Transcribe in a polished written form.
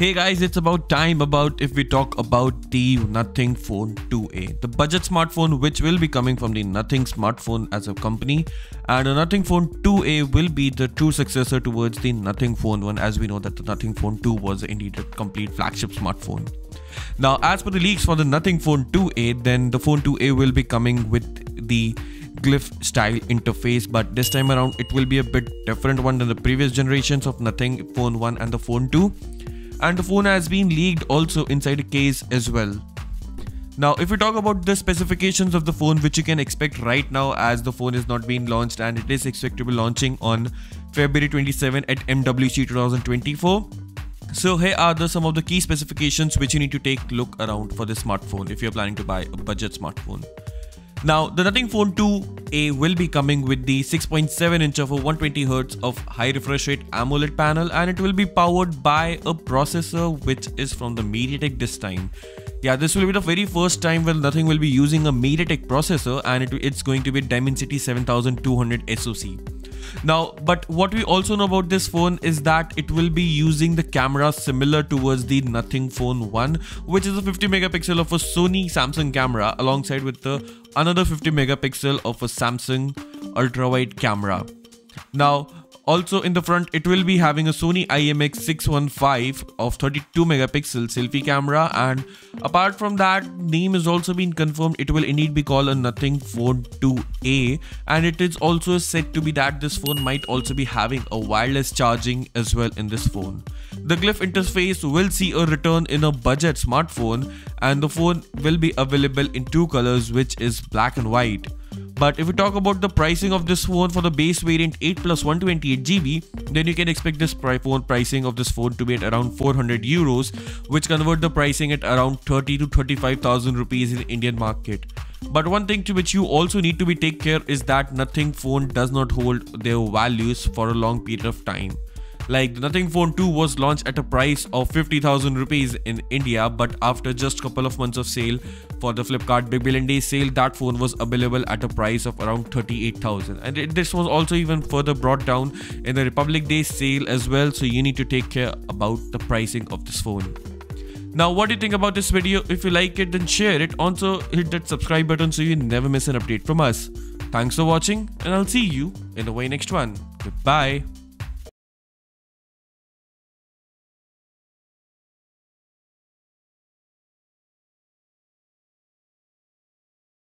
Hey guys, it's about time if we talk about the Nothing Phone 2A, the budget smartphone which will be coming from the Nothing smartphone as a company, and the Nothing Phone 2A will be the true successor towards the Nothing Phone 1, as we know that the Nothing Phone 2 was indeed a complete flagship smartphone. Now, as per the leaks for the Nothing Phone 2A, then the Phone 2A will be coming with the glyph style interface, but this time around it will be a bit different one than the previous generations of Nothing Phone 1 and the Phone 2. And the phone has been leaked also inside a case as well. Now, if we talk about the specifications of the phone, which you can expect right now, as the phone is not being launched and it is expected to be launching on February 27 at MWC 2024. So here are some of the key specifications which you need to take a look around for this smartphone if you're planning to buy a budget smartphone. Now, the Nothing Phone 2A will be coming with the 6.7 inch of a 120Hz of high refresh rate AMOLED panel, and it will be powered by a processor which is from the MediaTek this time. Yeah, this will be the very first time when Nothing will be using a MediaTek processor, and it's going to be Dimensity 7200 SoC. Now, but what we also know about this phone is that it will be using the camera similar towards the Nothing Phone 1, which is a 50 megapixel of a Sony Samsung camera alongside with another 50 megapixel of a Samsung ultra wide camera. Now, also in the front, it will be having a Sony IMX615 of 32 megapixel selfie camera, and apart from that, name has also been confirmed. It will indeed be called a Nothing Phone 2A, and it is also said to be that this phone might also be having a wireless charging as well in this phone. The glyph interface will see a return in a budget smartphone, and the phone will be available in two colors, which is black and white. But if we talk about the pricing of this phone for the base variant 8 plus 128GB, then you can expect this phone pricing of this phone to be at around 400 euros, which convert the pricing at around 30 to 35,000 rupees in the Indian market. But one thing to which you also need to be take care is that Nothing Phone does not hold their values for a long period of time. Like, the Nothing Phone 2 was launched at a price of 50,000 rupees in India, but after just couple of months of sale for the Flipkart Big Billion Day sale, that phone was available at a price of around 38,000. And this was also even further brought down in the Republic Day sale as well, so you need to take care about the pricing of this phone. Now, what do you think about this video? If you like it, then share it. Also, hit that subscribe button so you never miss an update from us. Thanks for watching, and I'll see you in the very next one. Goodbye.